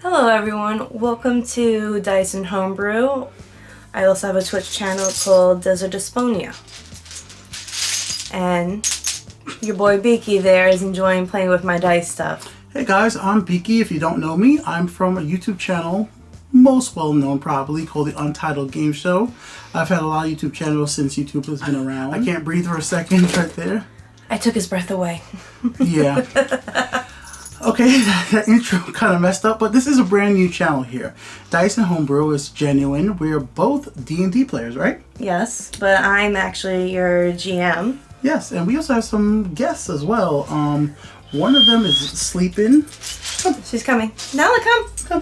Hello everyone, welcome to Dice and Homebrew. I also have a Twitch channel called Desert Desponia. And your boy Biki there is enjoying playing with my dice stuff. Hey guys, I'm Biki. If you don't know me, I'm from a YouTube channel, most well known probably, called the Untitled Game Show. I've had a lot of YouTube channels since YouTube has been around. I can't breathe for a second right there. I took his breath away. Yeah. Okay, that intro kind of messed up, but this is a brand new channel here. Dice and Homebrew is genuine. We're both D&D players, right? Yes, but I'm actually your GM. Yes, and we also have some guests as well. One of them is sleeping. She's coming. Nala, come.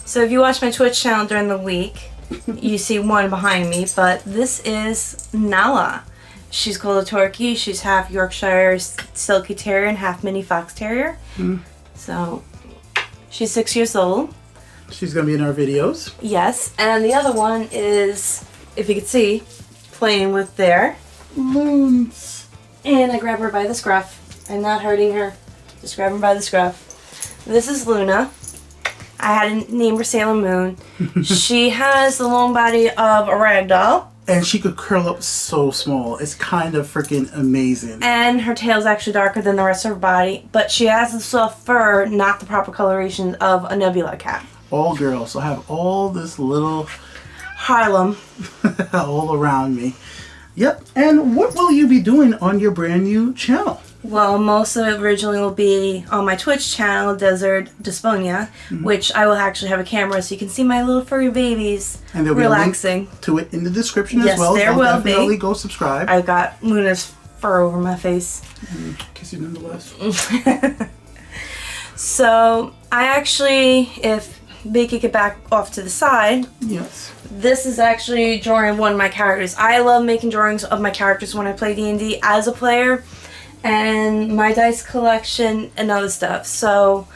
So if you watch my Twitch channel during the week, you see one behind me, but this is Nala. She's called a Torquay. She's half Yorkshire Silky Terrier and half Mini Fox Terrier. So she's 6 years old. She's going to be in our videos. Yes, and the other one is, if you could see, playing with their Loons. And I grab her by the scruff. I'm not hurting her. Just grab her by the scruff. This is Luna. I had to name her Sailor Moon. She has the long body of a ragdoll. And she could curl up so small. It's kind of freaking amazing. And her tail's actually darker than the rest of her body. But she has the soft fur, not the proper coloration of a Nebula cat. All girls. So I have all this little Harlem. all around me. Yep. And what will you be doing on your brand new channel? Well, most of it originally will be on my Twitch channel, Desert Desponia, which I will actually have a camera so you can see my little furry babies And there'll relaxing. be a link to it in the description Yes, as well. there So will definitely be. go subscribe. I've got Luna's fur over my face. Kiss you nonetheless. So, I actually, if Biki could back off to the side, Yes. this is actually drawing one of my characters. I love making drawings of my characters when I play D&D as a player, and my dice collection and other stuff. So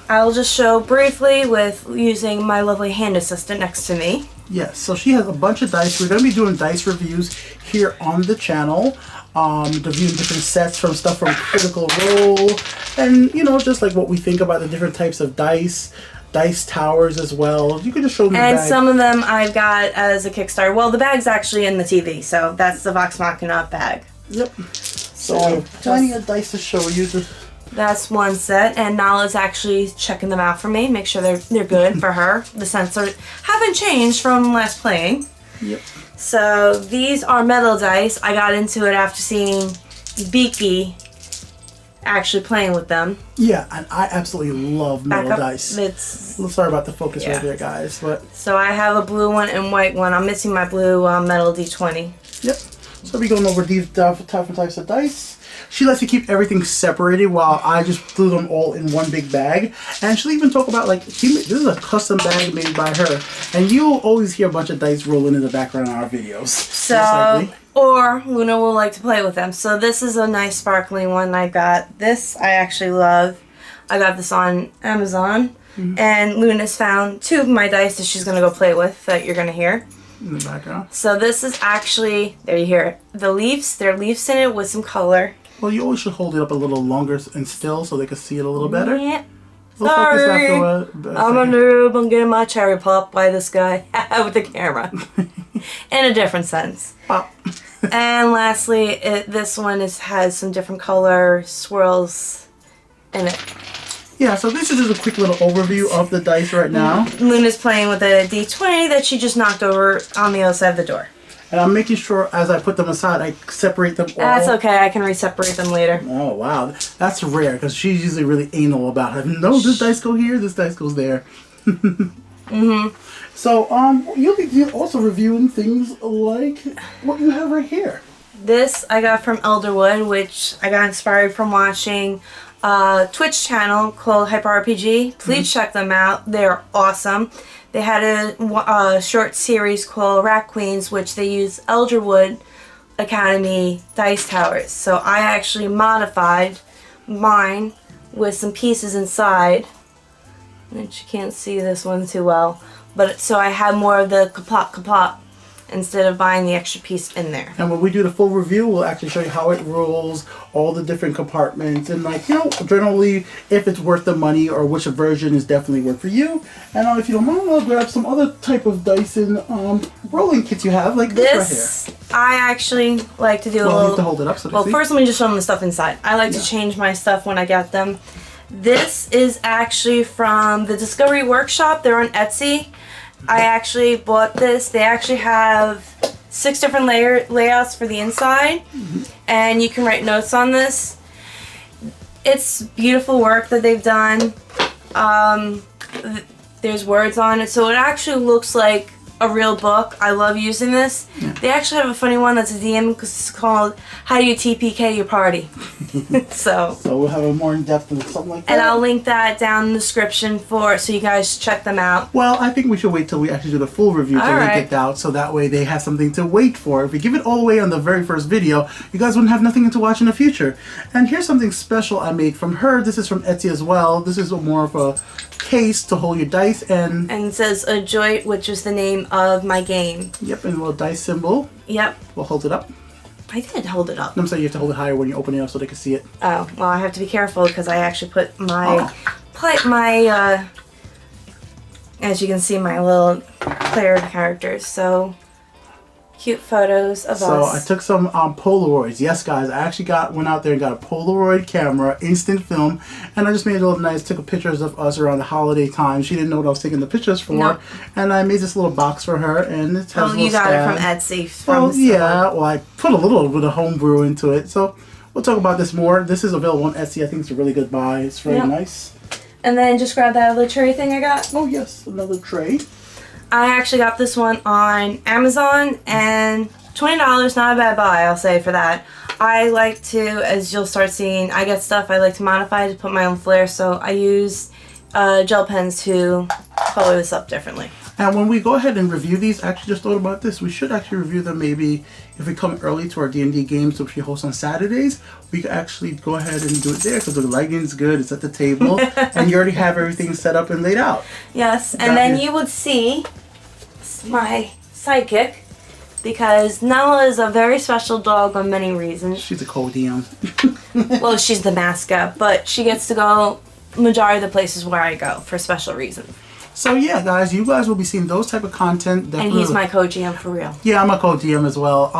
I'll just show briefly with using my lovely hand assistant next to me. Yes. So she has a bunch of dice. We're going to be doing dice reviews here on the channel. Reviewing different sets from stuff from Critical Role. And, you know, just like what we think about the different types of dice. Dice towers as well. You can just show them the And bag. some of them I've got as a Kickstarter. Well, the bag's actually in the TV, so that's the Vox Machina bag. Yep. So plenty of dice to show you. That's one set, and Nala's actually checking them out for me, make sure they're good for her. The sensors haven't changed from last playing. Yep. So these are metal dice. I got into it after seeing Biki actually playing with them. Yeah, and I absolutely love metal dice. It's, Sorry about the focus Yeah. right there, guys. But so I have a blue one and white one. I'm missing my blue metal D20. yep. So we're going over these different types of dice. She lets you keep everything separated while I just threw them all in one big bag. And she'll even talk about, like, this is a custom bag made by her. And you'll always hear a bunch of dice rolling in the background in our videos. So, or Luna will like to play with them. So this is a nice sparkling one I got. This I actually love. I got this on Amazon. And Luna's found two of my dice that she's going to go play with that you're going to hear. In the background. So this is actually, there you hear it, the leaves. There are leaves in it with some color. Well, you always should hold it up a little longer and still so they can see it a little better. Yeah. We'll focus Sorry. after I'm a noob. I'm getting my cherry pop by this guy with the camera. In a different sense. Pop. And lastly, this one has some different color swirls in it. Yeah, so this is just a quick little overview of the dice right now. Luna's playing with a D20 that she just knocked over on the other side of the door. And I'm making sure as I put them aside, I separate them all. That's okay. I can re-separate them later. Oh, wow. That's rare because she's usually really anal about it. No, this dice go here, this dice goes there. So, you'll be also reviewing things like what you have right here. This I got from Elderwood, which I got inspired from watching a Twitch channel called Hyper RPG. Please check them out. They're awesome. They had a short series called Rat Queens, which they use Elderwood Academy dice towers. So I actually modified mine with some pieces inside. And you can't see this one too well. But so I had more of the kaplop kaplop instead of buying the extra piece in there. And when we do the full review, we'll actually show you how it rolls, all the different compartments, and like, you know, generally if it's worth the money or which version is definitely worth for you. And if you don't mind, I'll grab some other type of Dyson rolling kits you have, like this right here. I actually like to do a little... You have to hold it up so they see. First let me just show them the stuff inside. I like to change my stuff when I get them. This is actually from the Discovery Workshop. They're on Etsy. I actually bought this. They actually have 6 different layouts for the inside, and you can write notes on this. It's beautiful work that they've done. There's words on it, so it actually looks like a real book. I love using this. Yeah. They actually have a funny one that's a DM because it's called How Do You TPK Your Party? So we'll have a more in-depth and something like that. And I'll link that down in the description so you guys check them out. Well, I think we should wait till we actually do the full review to link it out, so that way they have something to wait for. If we give it all away on the very first video, you guys wouldn't have nothing to watch in the future. And here's something special I made from her. This is from Etsy as well. This is more of a case to hold your dice, and it says Ajoite, which is the name of my game. Yep, and a little dice symbol. Yep. We'll hold it up. I did hold it up. I'm saying you have to hold it higher when you open it up so they can see it. Oh, well, I have to be careful because I actually put my as you can see, my little player characters. So cute photos of us. So I took some Polaroids. Yes, guys, I actually went out there and got a Polaroid camera, instant film, and I just made it a little nice. Took pictures of us around the holiday time. She didn't know what I was taking the pictures for, nope. And I made this little box for her, and it has a little you got stab. it from Etsy. Well, yeah. Well, I put a little bit of homebrew into it, so we'll talk about this more. This is available on Etsy. I think it's a really good buy. It's very nice. And then just grab that other tray thing I got. Oh yes, another tray. I actually got this one on Amazon, and $20, not a bad buy, I'll say, for that. I like to, as you'll start seeing, I get stuff I like to modify to put my own flair, so I use gel pens to color this up differently. And when we go ahead and review these, I actually just thought about this. We should actually review them maybe if we come early to our D&D games, which we host on Saturdays. We could actually go ahead and do it there because the lighting's good. It's at the table, and you already have everything set up and laid out. Yes, and then you would see my sidekick, because Nala is a very special dog on many reasons. She's a co-DM. Well, she's the mascot, but she gets to go majority of the places where I go for special reasons. So yeah, guys, you guys will be seeing those type of content. And he's my co-GM for real. Yeah, I'm a co-DM as well.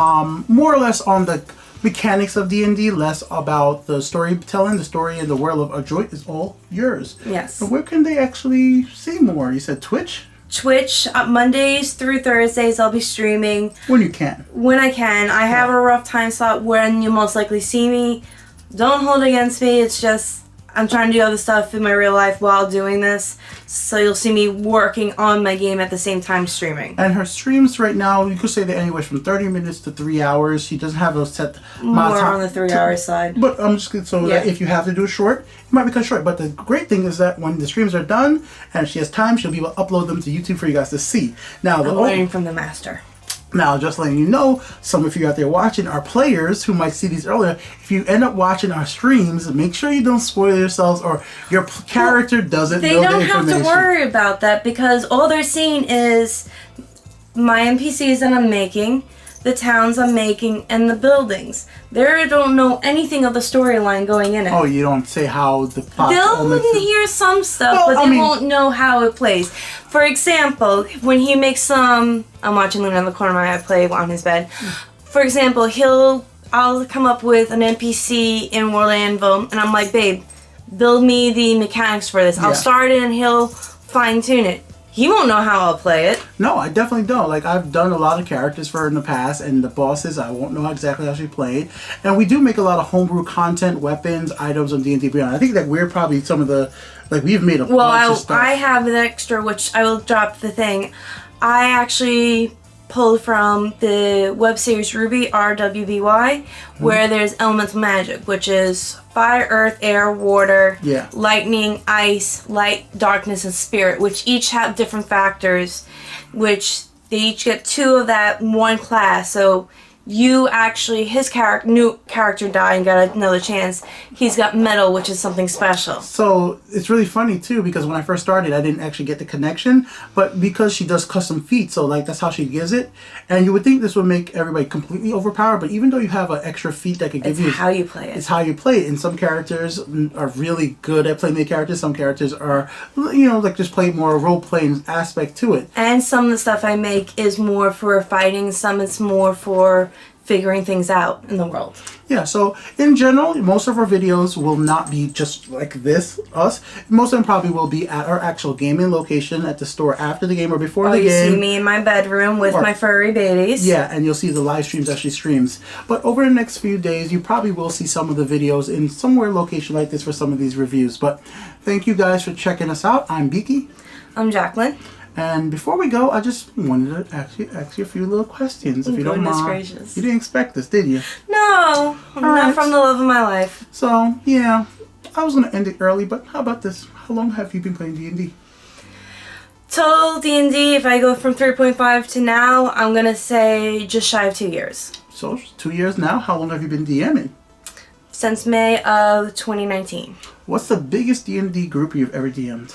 More or less on the mechanics of D&D, less about the storytelling. The story and the world of Ajoite is all yours. Yes. So where can they actually see more? You said Twitch? Twitch, Mondays through Thursdays I'll be streaming. When you can. When I can. I have a rough time slot when you'll most likely see me. Don't hold it against me. It's just I'm trying to do other stuff in my real life while doing this. So you'll see me working on my game at the same time streaming. And her streams right now, you could say they're anywhere from 30 minutes to 3 hours. She doesn't have a set more on the 3 hour side. But I'm just that if you have to do it short, it might be cut short. But the great thing is that when the streams are done and she has time, she'll be able to upload them to YouTube for you guys to see. Now, I'm learning from the master. Now, just letting you know, some of you out there watching are players who might see these earlier. If you end up watching our streams, make sure you don't spoil yourselves or your character doesn't know the information. They don't have to worry about that because all they're seeing is my NPCs that I'm making, the towns I'm making, and the buildings. They don't know anything of the storyline going in it. Oh, you don't say how the plot They'll hear some stuff, but they won't know how it plays. For example, when he makes some... I'm watching Luna in the corner of my eye play on his bed. For example, I'll come up with an NPC in WorldAnvil, and I'm like, babe, build me the mechanics for this. I'll start it, and he'll fine-tune it. He won't know how I'll play it. No, I definitely don't. Like, I've done a lot of characters for her in the past, and the bosses, I won't know exactly how she played. And we do make a lot of homebrew content, weapons, items on DnDBeyond. I think that we're probably some of the... Like, we've made a bunch of stuff. I have an extra, which I will drop the thing. I actually pulled from the web series Ruby, RWBY, where there's elemental magic, which is fire, earth, air, water, lightning, ice, light, darkness, and spirit, which each have different factors, which they each get 2 of that in one class. So you actually, his new character died and got another chance. He's got medal, which is something special. So it's really funny too, because when I first started, I didn't actually get the connection, but because she does custom feats, so like that's how she gives it. And you would think this would make everybody completely overpowered, but even though you have an extra feat that could give you, it's how you play it. It's how you play it. And some characters are really good at playing the characters. Some characters are, like just play more role playing aspect to it. And some of the stuff I make is more for fighting. Some it's more for figuring things out in the world. Yeah, so in general, most of our videos will not be just like this, us. Most of them probably will be at our actual gaming location at the store after the game or before the game. You see me in my bedroom with my furry babies. Yeah, and you'll see the live streams as she streams. But over the next few days, you probably will see some of the videos in somewhere location like this for some of these reviews. But thank you guys for checking us out. I'm Biki. I'm Jacqueline. And before we go, I just wanted to ask you a few little questions, if you don't mind. Gracious. You didn't expect this, did you? No, not from the love of my life. So, yeah, I was going to end it early, but how about this? How long have you been playing D&D? Total D&D, if I go from 3.5 to now, I'm going to say just shy of 2 years. So, 2 years now. How long have you been DMing? Since May of 2019. What's the biggest D&D group you've ever DM'd?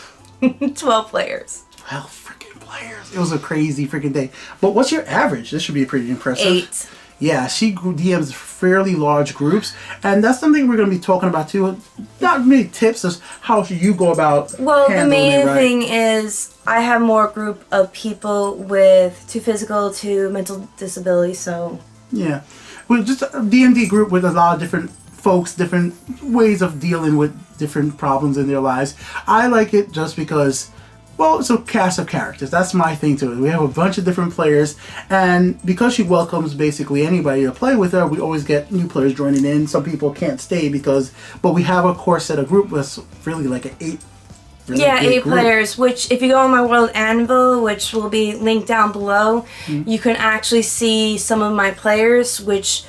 12 players. 12 freaking players. It was a crazy freaking day. But what's your average? This should be pretty impressive. 8. Yeah, she DMs fairly large groups, and that's something we're going to be talking about too. Not many tips as how you go about the main thing is I have more group of people with 2 physical, 2 mental disabilities, so... Yeah. We're just a D&D group with a lot of different folks, different ways of dealing with different problems in their lives. I like it just because... Well, it's a cast of characters. That's my thing to it. We have a bunch of different players, and because she welcomes basically anybody to play with her, we always get new players joining in. Some people can't stay but we have a core set of group that's really like an 8. Really 8 players, which if you go on my WorldAnvil, which will be linked down below, you can actually see some of my players, which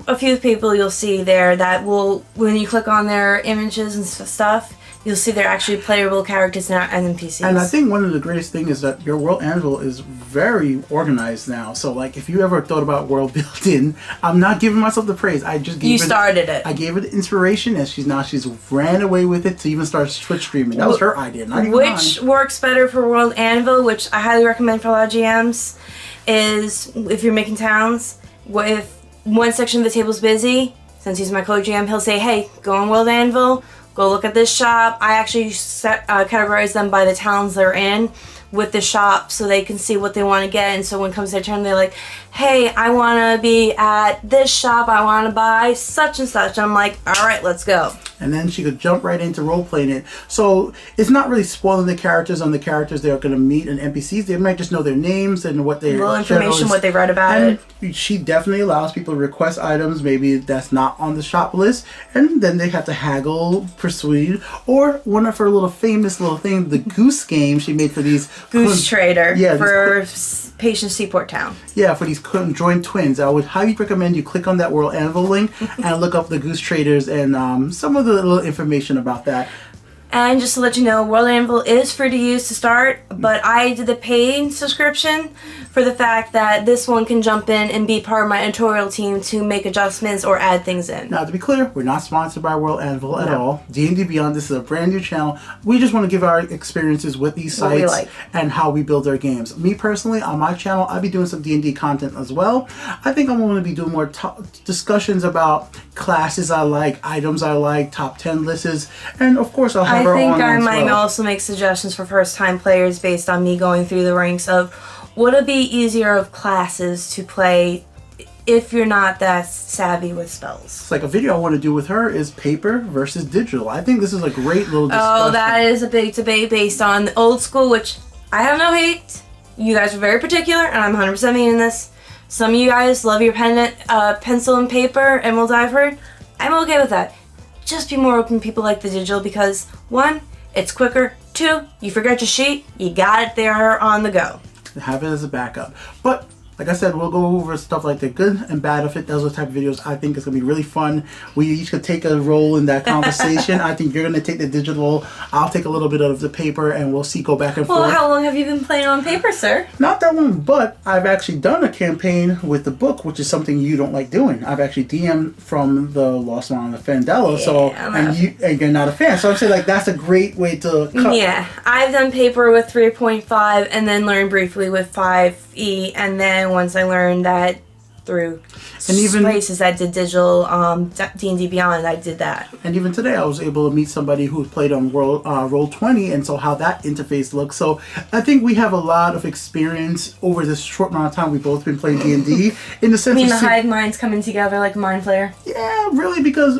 a few people you'll see there that will, when you click on their images and stuff, you'll see they're actually playable characters now and NPCs. And I think one of the greatest things is that your WorldAnvil is very organized now. So, like, if you ever thought about world building, I'm not giving myself the praise. I just gave started it. I gave it inspiration, and she's ran away with it to even start Twitch streaming. That was her idea, not even mine. Which works better for WorldAnvil, which I highly recommend for a lot of GMs, is if you're making towns, if one section of the table's busy, since he's my co-GM, he'll say, hey, go on WorldAnvil, go look at this shop. I actually categorize them by the towns they're in with the shop so they can see what they want to get. And so when it comes to their turn, they're like, hey, I want to be at this shop. I want to buy such and such. I'm like, all right, let's go. And then she could jump right into role-playing it. So it's not really spoiling the characters on the characters they're going to meet and NPCs. They might just know their names and what they... Little information, what they read about and it. She definitely allows people to request items maybe that's not on the shop list. And then they have to haggle, persuade. Or one of her famous little things, the Goose game she made for these... Goose Trader. Yeah, for Patient Seaport Town. Yeah, for these conjoined twins. I would highly recommend you click on that WorldAnvil link and look up the Goose Traders and some of the little information about that. And just to let you know, WorldAnvil is free to use to start, but I did the paid subscription for the fact that this one can jump in and be part of my editorial team to make adjustments or add things in. Now, to be clear, we're not sponsored by WorldAnvil at all. DnDBeyond, this is a brand new channel. We just want to give our experiences with these sites and how we build our games. Me personally, on my channel, I'll be doing some D&D content as well. I think I'm going to be doing more discussions about classes I like, items I like, top 10 lists, and of course I'll have I think I might also make suggestions for first-time players based on me going through the ranks of would it be easier of classes to play if you're not that savvy with spells. It's like a video I want to do with her is paper versus digital. I think this is a great little discussion. Oh, that is a big debate based on the old school, which I have no hate. You guys are very particular, and I'm 100% meaning this. Some of you guys love your pencil and paper, and will die for it. I'm okay with that. Just be more open to people like the digital because 1, it's quicker. 2, you forget your sheet, you got it there on the go. Have it as a backup. But like I said, we'll go over stuff like the good and bad of it. Those are the type of videos I think is going to be really fun. We each could take a role in that conversation. I think you're going to take the digital, I'll take a little bit of the paper, and we'll go back and forth. Well, how long have you been playing on paper, sir? Not that long, but I've actually done a campaign with the book, which is something you don't like doing. I've actually DM'd from the Lost Mine of Fandela, and you're not a fan. So I'm saying like that's a great way to cut. Yeah, I've done paper with 3.5 and then learned briefly with 5e, and then once I learned that through places that did digital DnDBeyond, I did that. And even today I was able to meet somebody who played on Roll20, and so how that interface looks. So I think we have a lot of experience over this short amount of time we've both been playing D&D. In the sense I mean, the hive minds coming together like a mind flayer? Yeah, really, because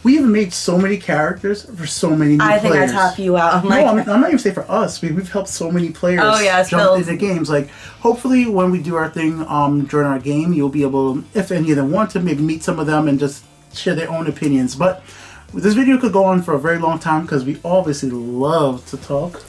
we have made so many characters for so many new players. I think I top you out. I'm not even saying for us. We've helped so many players jump into games. Like, hopefully when we do our thing during our game, you'll be able, if any of them want to, maybe meet some of them and just share their own opinions. But this video could go on for a very long time because we obviously love to talk.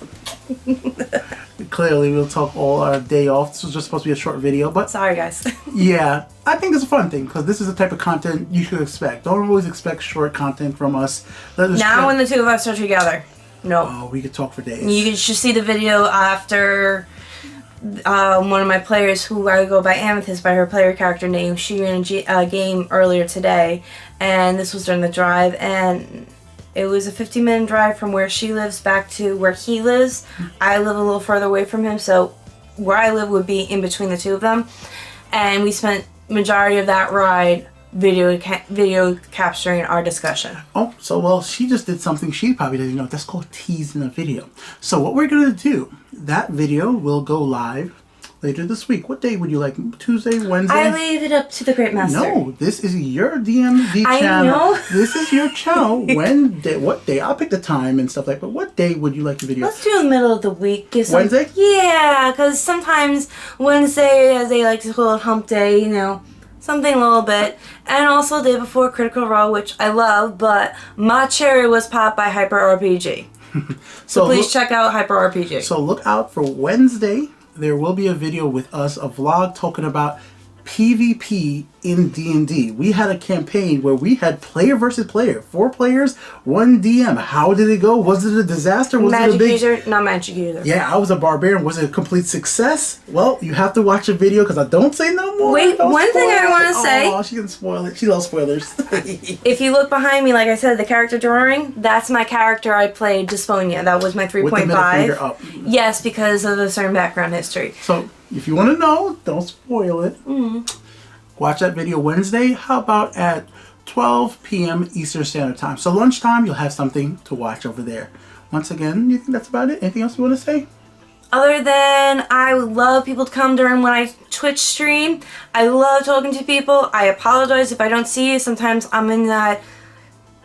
Clearly, we'll talk all our day off. This was just supposed to be a short video, but sorry, guys. Yeah, I think it's a fun thing because this is the type of content you should expect. Don't always expect short content from us. Now, when the two of us are together, no. Oh, we could talk for days. You should see the video after one of my players, who I go by Amethyst by her player character name. She ran a game earlier today, and this was during the drive, and it was a 50-minute drive from where she lives back to where he lives. I live a little further away from him, so where I live would be in between the two of them. And we spent majority of that ride video capturing our discussion. Oh, so well, she just did something she probably didn't know. That's called teasing a video. So what we're going to do, that video will go live later this week. What day would you like? Tuesday, Wednesday? I leave it up to the Great Master. No, this is your DMV channel. I know. This is your channel. What day? I'll pick the time and stuff like that. But what day would you like the video? Let's do the middle of the week. Wednesday? Yeah, because sometimes Wednesday, as they like to call it, hump day, something a little bit. And also day before Critical Role, which I love, but my cherry was popped by Hyper RPG. So please check out Hyper RPG. So look out for Wednesday. There will be a video with us, a vlog talking about PvP in D&D. We had a campaign where we had player versus player. 4 players, 1 DM. How did it go? Was it a disaster? Was magic it a big user? Not magic user. Yeah, I was a barbarian. Was it a complete success? Well, you have to watch a video because I don't say no more. Wait, one thing I want to say. Oh, she can spoil it. She loves spoilers. If you look behind me, like I said, the character drawing, that's my character I played, Desponia. That was my 3.5. With the middle finger up. Yes, because of a certain background history. So, if you want to know, don't spoil it. Watch that video Wednesday. How about at 12 p.m. Eastern Standard Time? So lunchtime, you'll have something to watch over there. Once again, you think that's about it? Anything else you want to say? Other than I would love people to come during when I Twitch stream. I love talking to people. I apologize if I don't see you. Sometimes I'm in that,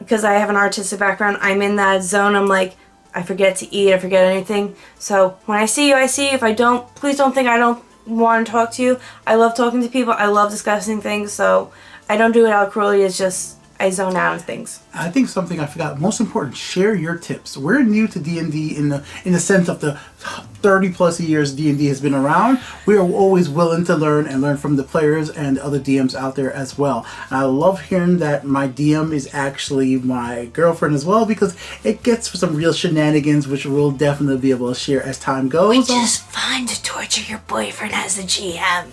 because I have an artistic background, I'm in that zone. I'm like, I forget to eat, I forget anything. So when I see you, I see you. If I don't, please don't think I don't want to talk to you. I love talking to people. I love discussing things. So I don't do it out cruelly. It's just I zone out on things. I think something I forgot, most important, share your tips. We're new to D&D in the sense of the 30 plus years D&D has been around. We are always willing to learn from the players and other DMs out there as well. And I love hearing that my DM is actually my girlfriend as well, because it gets some real shenanigans, which we'll definitely be able to share as time goes. Which is fun to torture your boyfriend as a GM.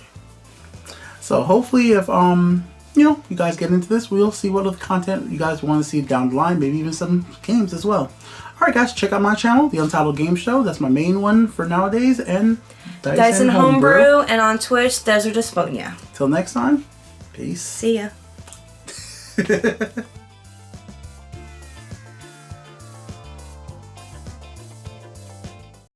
So hopefully if you guys get into this, we'll see what other content you guys want to see down the line, maybe even some games as well. Alright guys, check out my channel, The Untitled Game Show. That's my main one for nowadays. And Dice and Homebrew. And on Twitch, Desert Desponia. Till next time, peace. See ya.